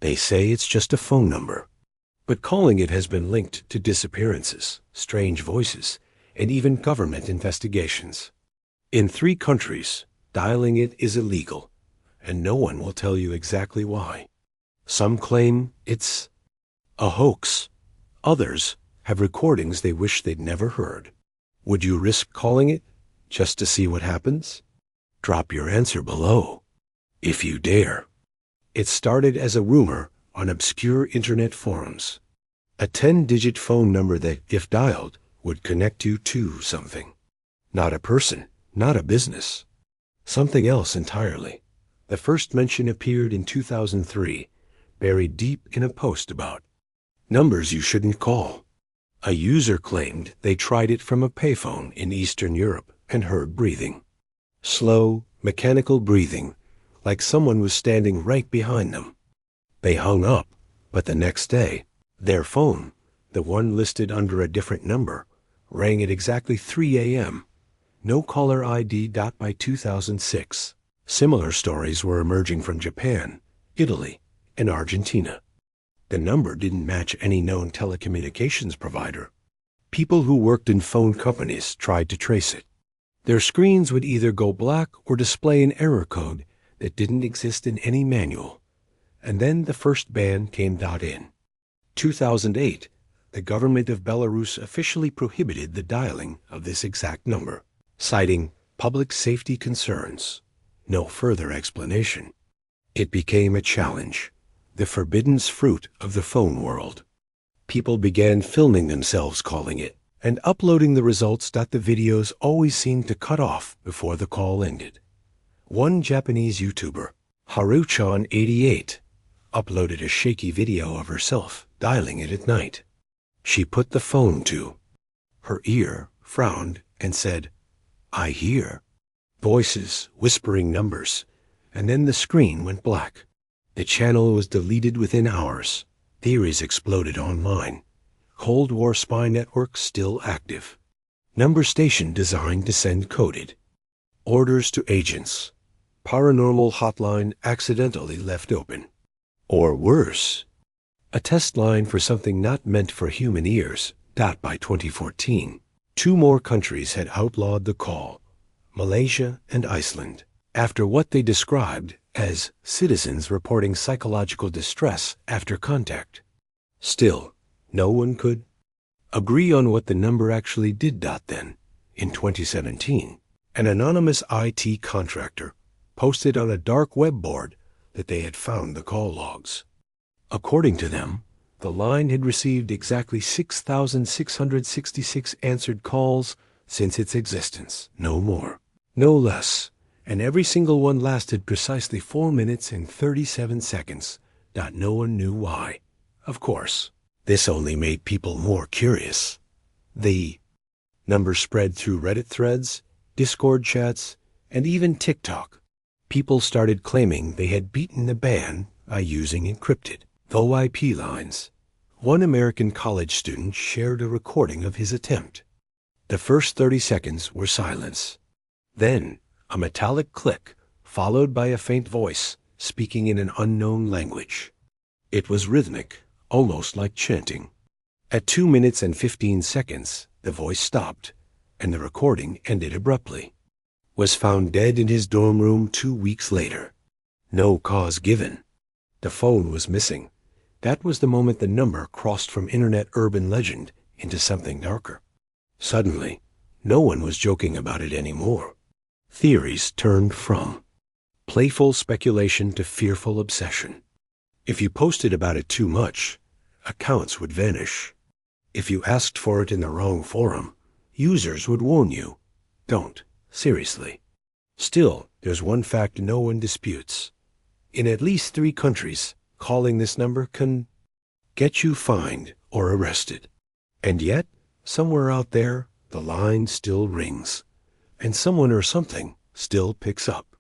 They say it's just a phone number, but calling it has been linked to disappearances, strange voices, and even government investigations. In 3 countries, dialing it is illegal, and no one will tell you exactly why. Some claim it's a hoax. Others have recordings they wish they'd never heard. Would you risk calling it just to see what happens? Drop your answer below, if you dare. It started as a rumor on obscure internet forums. A 10-digit phone number that, if dialed, would connect you to something. Not a person, not a business. Something else entirely. The first mention appeared in 2003, buried deep in a post about numbers you shouldn't call. A user claimed they tried it from a payphone in Eastern Europe and heard breathing. Slow, mechanical breathing, like someone was standing right behind them. They hung up, but the next day, their phone, the one listed under a different number, rang at exactly 3 a.m. No caller ID. By 2006. Similar stories were emerging from Japan, Italy, and Argentina. The number didn't match any known telecommunications provider. People who worked in phone companies tried to trace it. Their screens would either go black or display an error code that didn't exist in any manual. And then the first ban came in 2008. The government of Belarus officially prohibited the dialing of this exact number, citing public safety concerns. No further explanation. It became a challenge, the forbidden fruit of the phone world. People began filming themselves calling it and uploading the results. The videos always seemed to cut off before the call ended. One Japanese YouTuber, Haruchan88, uploaded a shaky video of herself dialing it at night. She put the phone to her ear, frowned, and said, "I hear." Voices, whispering numbers, and then the screen went black. The channel was deleted within hours. Theories exploded online. Cold War spy network still active. Number station designed to send coded orders to agents. Paranormal hotline accidentally left open. Or worse, a test line for something not meant for human ears. By 2014, 2 more countries had outlawed the call, Malaysia and Iceland, after what they described as citizens reporting psychological distress after contact. Still, no one could agree on what the number actually did. Then, in 2017, an anonymous IT contractor posted on a dark web board that they had found the call logs. According to them, the line had received exactly 6,666 answered calls since its existence. No more, no less. And every single one lasted precisely 4 minutes and 37 seconds. No one knew why. Of course, this only made people more curious. The number spread through Reddit threads, Discord chats, and even TikTok. People started claiming they had beaten the ban by using encrypted VoIP lines. One American college student shared a recording of his attempt. The first 30 seconds were silence. Then, a metallic click, followed by a faint voice speaking in an unknown language. It was rhythmic, almost like chanting. At 2 minutes and 15 seconds, the voice stopped, and the recording ended abruptly. Was found dead in his dorm room 2 weeks later. No cause given. The phone was missing. That was the moment the number crossed from internet urban legend into something darker. Suddenly, no one was joking about it anymore. Theories turned from playful speculation to fearful obsession. If you posted about it too much, accounts would vanish. If you asked for it in the wrong forum, users would warn you. Don't. Seriously. Still, there's one fact no one disputes. In at least 3 countries, calling this number can get you fined or arrested. And yet, somewhere out there, the line still rings. And someone or something still picks up.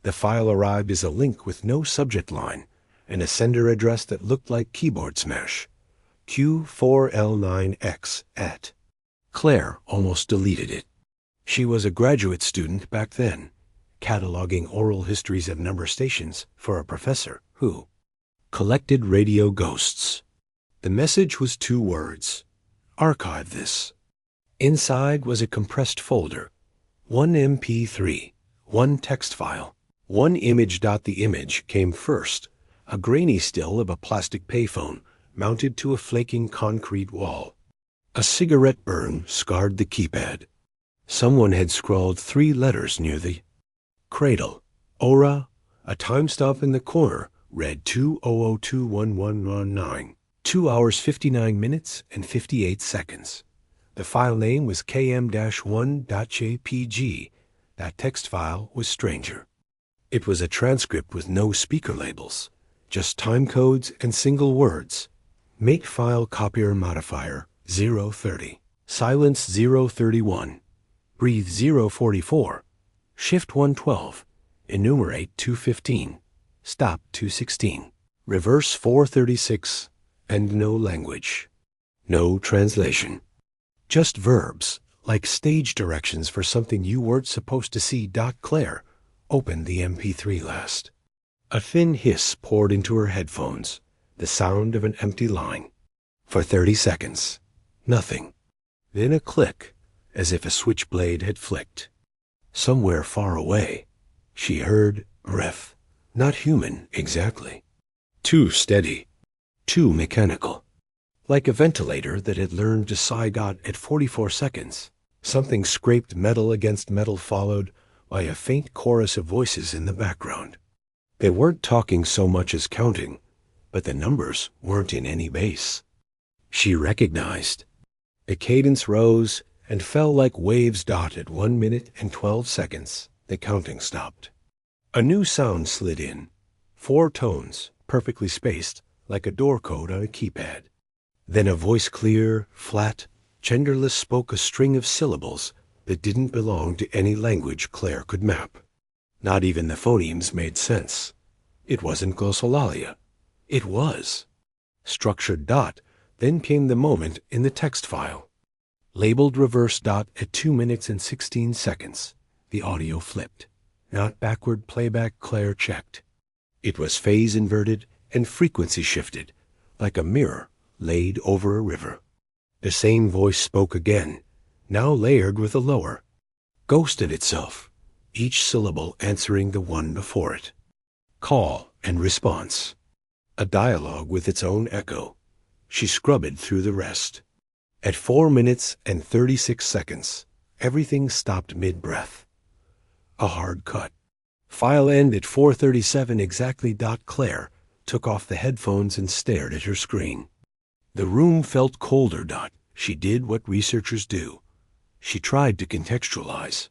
The file arrived as a link with no subject line and a sender address that looked like keyboard smash. Q4L9X at. Claire almost deleted it. She was a graduate student back then, cataloging oral histories of number stations for a professor who Collected radio ghosts. The message was 2 words. Archive this. Inside was a compressed folder. 1 MP3, 1 text file, 1 image. The image came first, a grainy still of a plastic payphone mounted to a flaking concrete wall. A cigarette burn scarred the keypad. Someone had scrawled 3 letters near the cradle. Aura, a timestamp in the corner, read 20021119. 2 hours 59 minutes and 58 seconds. The file name was km-1.jpg. That text file was Stranger. It was a transcript with no speaker labels, just time codes and single words. Make file copier modifier 030. Silence 031. Breathe 044. Shift 112. Enumerate 215. Stop 216. Reverse 436. And no language. No translation. Just verbs, like stage directions for something you weren't supposed to see. Claire opened the MP3 last. A thin hiss poured into her headphones, the sound of an empty line. For 30 seconds, nothing. Then a click, as if a switchblade had flicked. Somewhere far away, she heard breath, not human exactly. Too steady, too mechanical. Like a ventilator that had learned to sigh. At 44 seconds, something scraped metal against metal, followed by a faint chorus of voices in the background. They weren't talking so much as counting, but the numbers weren't in any base. She recognized. The cadence rose and fell like waves. At 1 minute and 12 seconds, the counting stopped. A new sound slid in. 4 tones, perfectly spaced, like a door code on a keypad. Then a voice, clear, flat, genderless, spoke a string of syllables that didn't belong to any language Claire could map. Not even the phonemes made sense. It wasn't glossolalia. It was structured. Then came the moment in the text file. Labeled reverse. At 2 minutes and 16 seconds, the audio flipped. Not backward playback, Claire checked. It was phase inverted and frequency shifted, like a mirror laid over a river. The same voice spoke again, now layered with a lower. Ghosted itself, each syllable answering the one before it. Call and response. A dialogue with its own echo. She scrubbed through the rest. At 4 minutes and 36 seconds, everything stopped mid-breath. A hard cut. File end at 4:37 exactly. Claire took off the headphones and stared at her screen. The room felt colder. She did what researchers do. She tried to contextualize.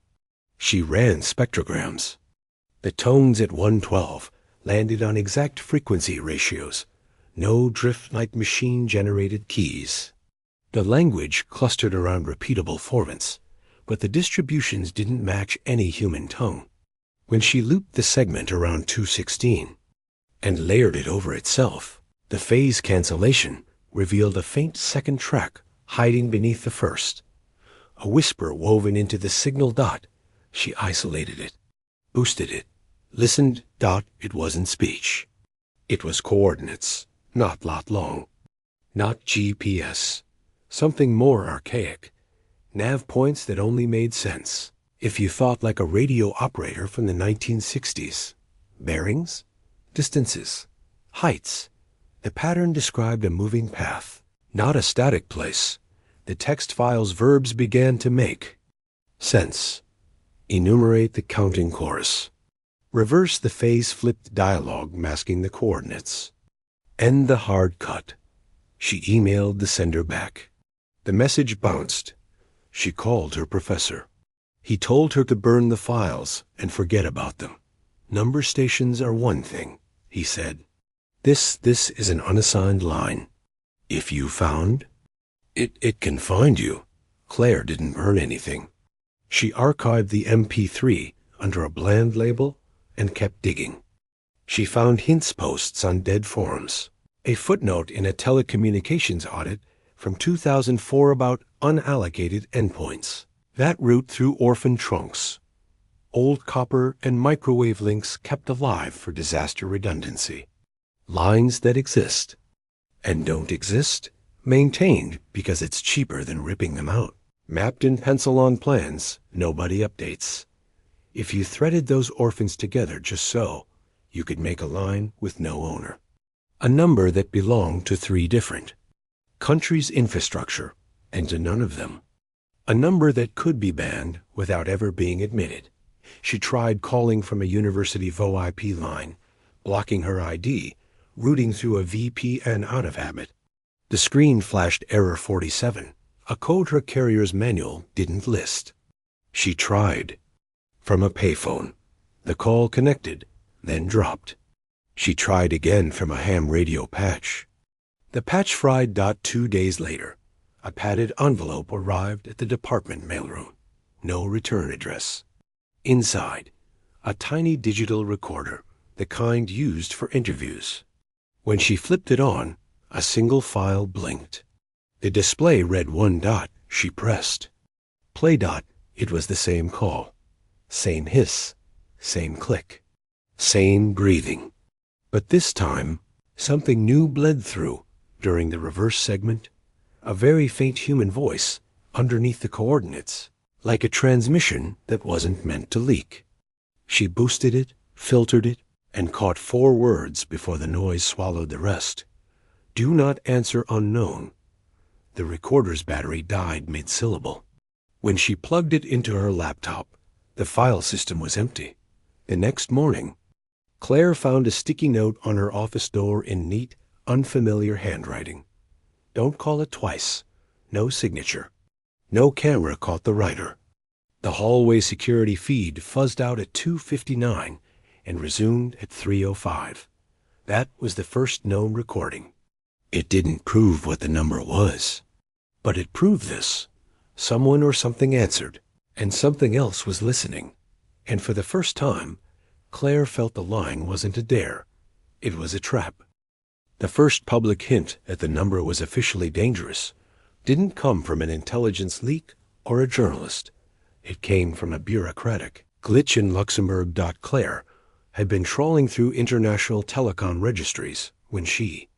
She ran spectrograms. The tones at 112 landed on exact frequency ratios. No drift like machine-generated keys. The language clustered around repeatable formants, but the distributions didn't match any human tongue. When she looped the segment around 216 and layered it over itself, the phase cancellation revealed a faint second track hiding beneath the first. A whisper woven into the signal. She isolated it, boosted it, listened. It wasn't speech. It was coordinates, not lot long, not GPS. Something more archaic. Nav points that only made sense if you thought like a radio operator from the 1960s. Bearings, distances, heights. The pattern described a moving path, not a static place. The text file's verbs began to make sense. Enumerate the counting chorus. Reverse the phase-flipped dialogue masking the coordinates. End the hard cut. She emailed the sender back. The message bounced. She called her professor. He told her to burn the files and forget about them. Number stations are one thing, he said. This is an unassigned line. If you found, it can find you. Claire didn't burn anything. She archived the MP3 under a bland label and kept digging. She found hints posts on dead forums, a footnote in a telecommunications audit from 2004 about unallocated endpoints. That route through orphan trunks. Old copper and microwave links kept alive for disaster redundancy. lines that exist and don't exist, maintained because it's cheaper than ripping them out. Mapped in pencil on plans, nobody updates. If you threaded those orphans together just so, you could make a line with no owner. A number that belonged to three different countries' infrastructure, and to none of them. A number that could be banned without ever being admitted. She tried calling from a university VoIP line, blocking her ID, routing through a VPN out of habit. The screen flashed error 47, a code her carrier's manual didn't list. She tried. From a payphone. The call connected, then dropped. She tried again from a ham radio patch. The patch fried. 2 days later, a padded envelope arrived at the department mailroom. No return address. Inside, a tiny digital recorder, the kind used for interviews. When she flipped it on, a single file blinked. The display read 1 dot. She pressed. Play. It was the same call. Same hiss. Same click. Same breathing. But this time, something new bled through during the reverse segment. A very faint human voice underneath the coordinates, like a transmission that wasn't meant to leak. She boosted it, filtered it, and caught 4 words before the noise swallowed the rest. Do not answer unknown. The recorder's battery died mid-syllable. When she plugged it into her laptop, the file system was empty. The next morning, Claire found a sticky note on her office door in neat, unfamiliar handwriting. Don't call it twice. No signature. No camera caught the writer. The hallway security feed fuzzed out at 2:59 and resumed at 3:05. That was the first known recording. It didn't prove what the number was, but it proved this. Someone or something answered, and something else was listening. And for the first time, Claire felt the line wasn't a dare. It was a trap. The first public hint that the number was officially dangerous didn't come from an intelligence leak or a journalist. It came from a bureaucratic glitch in Luxembourg. Claire had been trawling through international telecom registries when she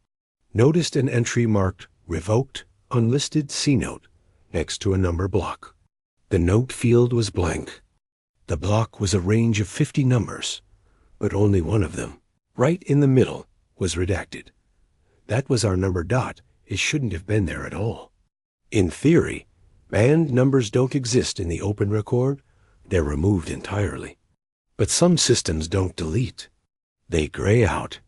noticed an entry marked Revoked Unlisted C-Note next to a number block. The note field was blank. The block was a range of 50 numbers, but only one of them, right in the middle, was redacted. That was our number. It shouldn't have been there at all. In theory, banned numbers don't exist in the open record. They're removed entirely. But some systems don't delete. They gray out.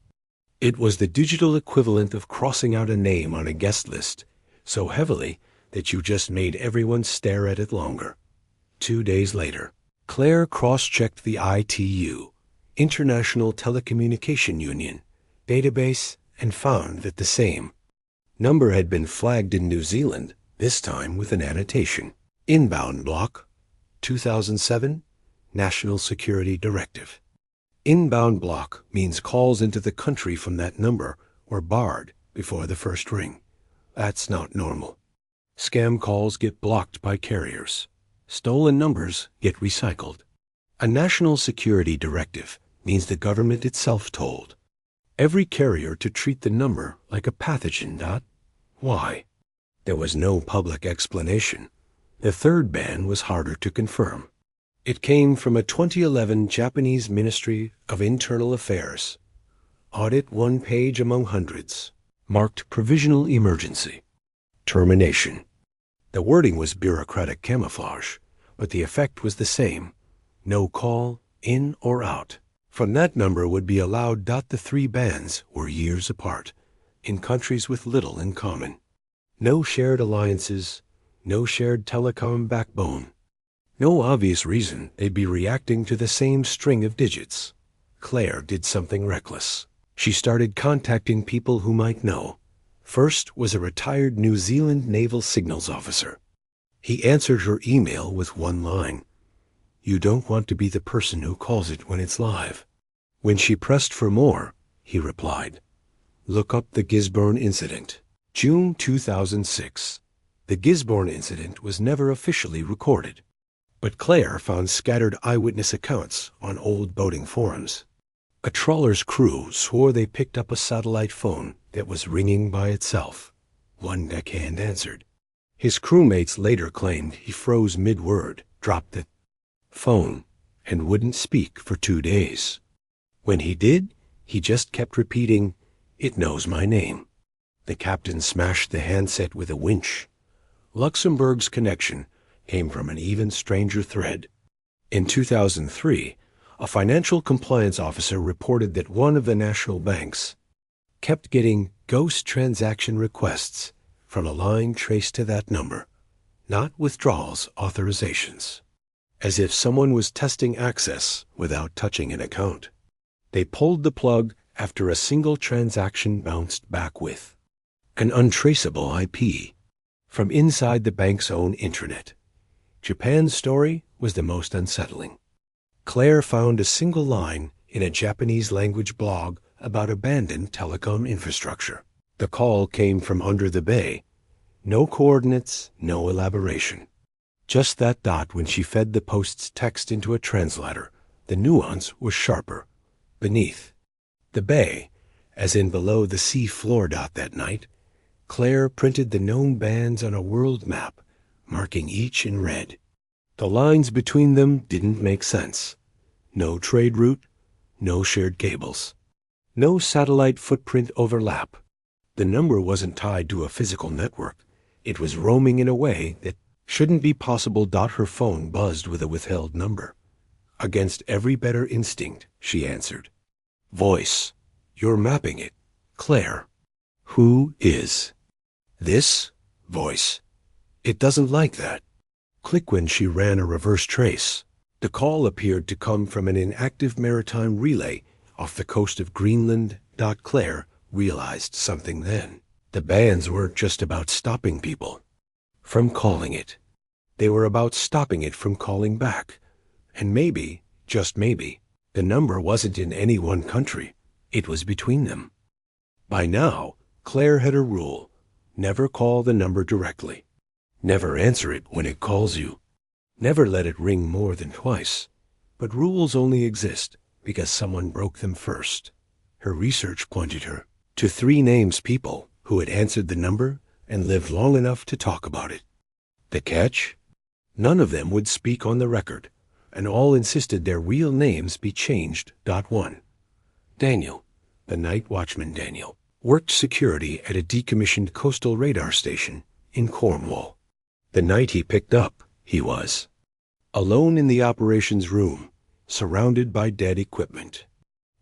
It was the digital equivalent of crossing out a name on a guest list so heavily that you just made everyone stare at it longer. 2 days later, Claire cross-checked the ITU, International Telecommunication Union, database and found that the same number had been flagged in New Zealand, this time with an annotation. Inbound block, 2007, National Security Directive. Inbound block means calls into the country from that number were barred before the first ring. That's not normal. Scam calls get blocked by carriers. Stolen numbers get recycled. A National Security Directive means the government itself told every carrier to treat the number like a pathogen. Why? There was no public explanation. The third ban was harder to confirm. It came from a 2011 Japanese Ministry of Internal Affairs. Audit 1 page among hundreds, marked Provisional Emergency. Termination. The wording was bureaucratic camouflage, but the effect was the same. No call, in or out, from that number would be allowed. The 3 bans were years apart, in countries with little in common. No shared alliances, no shared telecom backbone. No obvious reason they'd be reacting to the same string of digits. Claire did something reckless. She started contacting people who might know. First was a retired New Zealand Naval Signals officer. He answered her email with one line. You don't want to be the person who calls it when it's live. When she pressed for more, he replied, look up the Gisborne incident. June 2006. The Gisborne incident was never officially recorded, but Claire found scattered eyewitness accounts on old boating forums. A trawler's crew swore they picked up a satellite phone that was ringing by itself. One deckhand answered. His crewmates later claimed he froze mid-word, dropped the phone, and wouldn't speak for 2 days. When he did, he just kept repeating, "It knows my name." The captain smashed the handset with a winch. Luxembourg's connection came from an even stranger thread. In 2003, a financial compliance officer reported that one of the national banks kept getting ghost transaction requests from a line traced to that number, not withdrawals authorizations, as if someone was testing access without touching an account. They pulled the plug after a single transaction bounced back with an untraceable IP from inside the bank's own intranet. Japan's story was the most unsettling. Claire found a single line in a Japanese language blog about abandoned telecom infrastructure. The call came from under the bay. No coordinates, no elaboration. Just that dot when she fed the post's text into a translator. The nuance was sharper. Beneath the bay, as in below the sea floor dot that night, Claire printed the known bands on a world map, marking each in red. The lines between them didn't make sense. No trade route, no shared cables, no satellite footprint overlap. The number wasn't tied to a physical network. It was roaming in a way that shouldn't be possible. Her phone buzzed with a withheld number. Against every better instinct, she answered. Voice. You're mapping it. Claire. Who is this voice? It doesn't like that. Click. When she ran a reverse trace, the call appeared to come from an inactive maritime relay off the coast of Greenland. Claire realized something then. The bands weren't just about stopping people from calling it. They were about stopping it from calling back. And maybe, just maybe, the number wasn't in any one country. It was between them. By now, Claire had a rule. Never call the number directly. Never answer it when it calls you. Never let it ring more than twice. But rules only exist because someone broke them first. Her research pointed her to 3 names, people who had answered the number and lived long enough to talk about it. The catch? None of them would speak on the record, and all insisted their real names be changed. 1. Daniel, the night watchman Daniel, worked security at a decommissioned coastal radar station in Cornwall. The night he picked up, he was alone in the operations room, surrounded by dead equipment.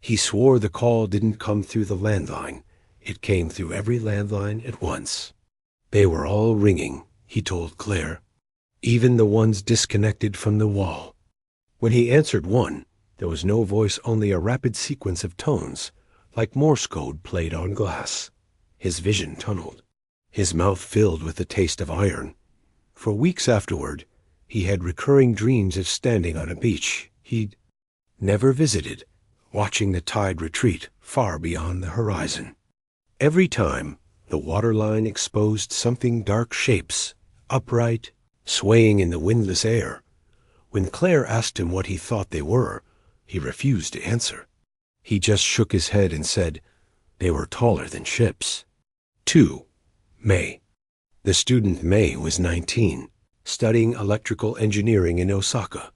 He swore the call didn't come through the landline. It came through every landline at once. They were all ringing, he told Claire, even the ones disconnected from the wall. When he answered one, there was no voice, only a rapid sequence of tones, like Morse code played on glass. His vision tunneled, his mouth filled with the taste of iron. For weeks afterward, he had recurring dreams of standing on a beach he'd never visited, watching the tide retreat far beyond the horizon. Every time, the waterline exposed something dark shapes, upright, swaying in the windless air. When Claire asked him what he thought they were, he refused to answer. He just shook his head and said, they were taller than ships. 2. May. The student May was 19, studying electrical engineering in Osaka.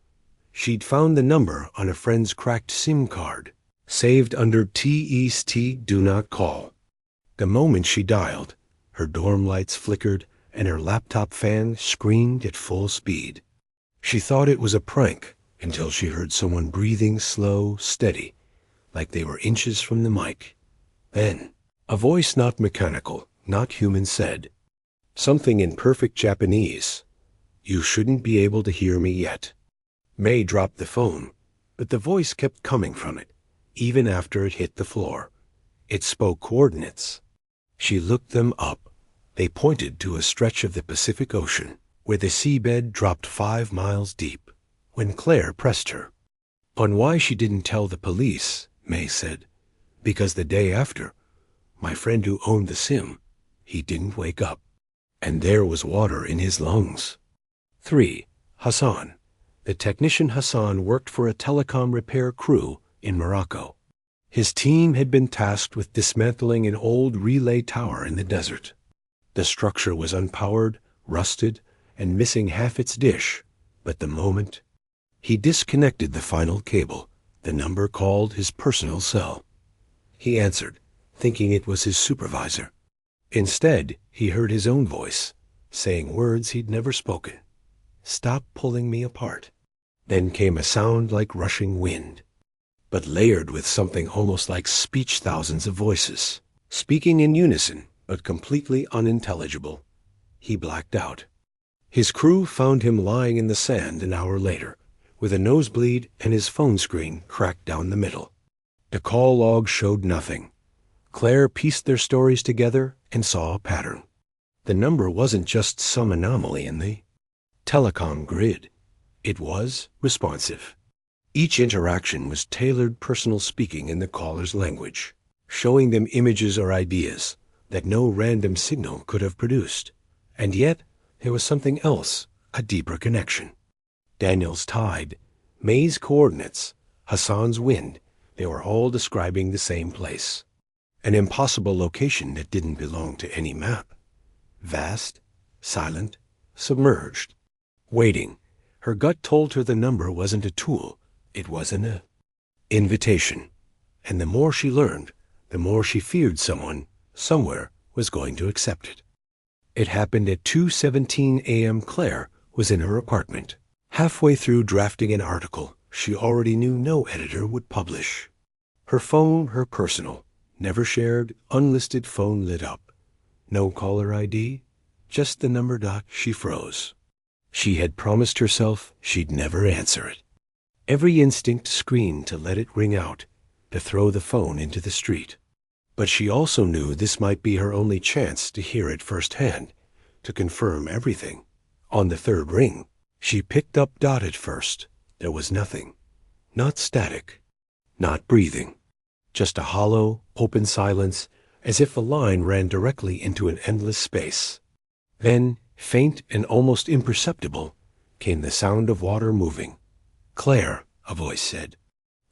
She'd found the number on a friend's cracked SIM card, saved under TEST do not call. The moment she dialed, her dorm lights flickered and her laptop fan screamed at full speed. She thought it was a prank until she heard someone breathing slow, steady, like they were inches from the mic. Then, a voice not mechanical, not human said, something in perfect Japanese, "You shouldn't be able to hear me yet." May dropped the phone, but the voice kept coming from it, even after it hit the floor. It spoke coordinates. She looked them up. They pointed to a stretch of the Pacific Ocean, where the seabed dropped 5 miles deep. When Claire pressed her on why she didn't tell the police, May said, because the day after, my friend who owned the SIM, he didn't wake up, and there was water in his lungs. 3. Hassan. The technician Hassan worked for a telecom repair crew in Morocco. His team had been tasked with dismantling an old relay tower in the desert. The structure was unpowered, rusted, and missing half its dish, but the moment he disconnected the final cable, the number called his personal cell. He answered, thinking it was his supervisor. Instead, he heard his own voice, saying words he'd never spoken. "Stop pulling me apart." Then came a sound like rushing wind, but layered with something almost like speech, thousands of voices, speaking in unison, but completely unintelligible. He blacked out. His crew found him lying in the sand an hour later, with a nosebleed and his phone screen cracked down the middle. The call log showed nothing. Claire pieced their stories together and saw a pattern. The number wasn't just some anomaly in the telecom grid. It was responsive. Each interaction was tailored personal speaking in the caller's language, showing them images or ideas that no random signal could have produced. And yet, there was something else, a deeper connection. Daniel's tide, May's coordinates, Hassan's wind, they were all describing the same place. An impossible location that didn't belong to any map. Vast, silent, submerged. Waiting, her gut told her the number wasn't a tool, it was an invitation. And the more she learned, the more she feared someone, somewhere, was going to accept it. It happened at 2:17 a.m. Claire was in her apartment, halfway through drafting an article she already knew no editor would publish. Her phone, her personal, never shared, unlisted phone lit up. No caller ID, just the number. She froze. She had promised herself she'd never answer it. Every instinct screamed to let it ring out, to throw the phone into the street. But she also knew this might be her only chance to hear it firsthand, to confirm everything. On the third ring, she picked up Dot. At first, there was nothing. Not static, not breathing. Just a hollow, open silence, as if a line ran directly into an endless space. Then, faint and almost imperceptible, came the sound of water moving. "Claire," a voice said.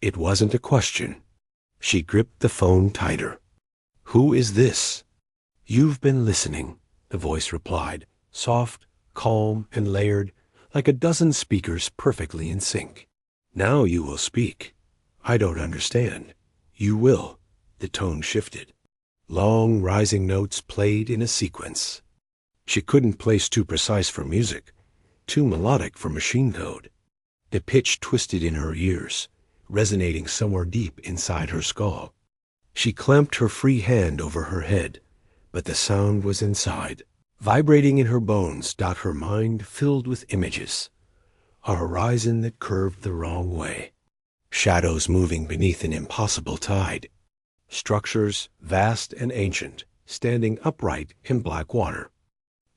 It wasn't a question. She gripped the phone tighter. "Who is this?" "You've been listening," the voice replied, soft, calm, and layered, like a dozen speakers perfectly in sync. "Now you will speak. I don't understand. You will." The tone shifted. Long, rising notes played in a sequence. She couldn't place too precise for music, too melodic for machine code. The pitch twisted in her ears, resonating somewhere deep inside her skull. She clamped her free hand over her head, but the sound was inside, vibrating in her bones. Her mind filled with images. A horizon that curved the wrong way. Shadows moving beneath an impossible tide. Structures, vast and ancient, standing upright in black water.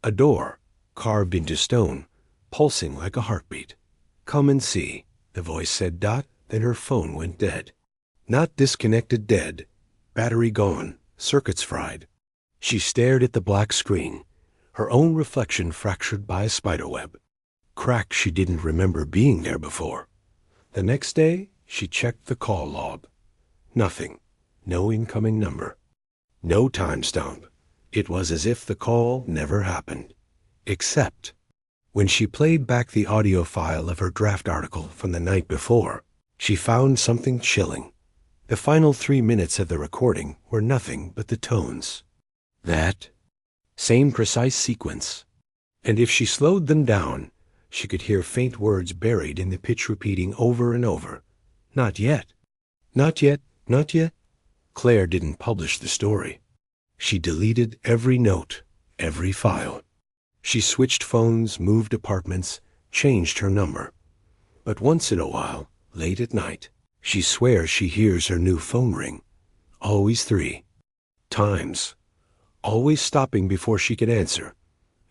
A door, carved into stone, pulsing like a heartbeat. "Come and see," the voice said. Then her phone went dead. Not disconnected, dead. Battery gone, circuits fried. She stared at the black screen, her own reflection fractured by a spiderweb. Crack she didn't remember being there before. The next day, she checked the call log. Nothing. No incoming number. No timestamp. It was as if the call never happened. Except when she played back the audio file of her draft article from the night before, she found something chilling. The final 3 minutes of the recording were nothing but the tones. That same precise sequence. And if she slowed them down, she could hear faint words buried in the pitch repeating over and over. "Not yet. Not yet. Not yet." Claire didn't publish the story. She deleted every note, every file. She switched phones, moved apartments, changed her number. But once in a while, late at night, she swears she hears her new phone ring. Always 3 times. Always stopping before she can answer.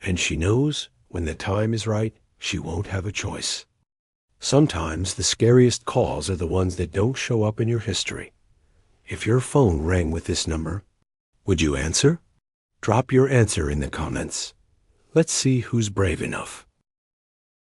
And she knows when the time is right, she won't have a choice. Sometimes the scariest calls are the ones that don't show up in your history. If your phone rang with this number, would you answer? Drop your answer in the comments. Let's see who's brave enough.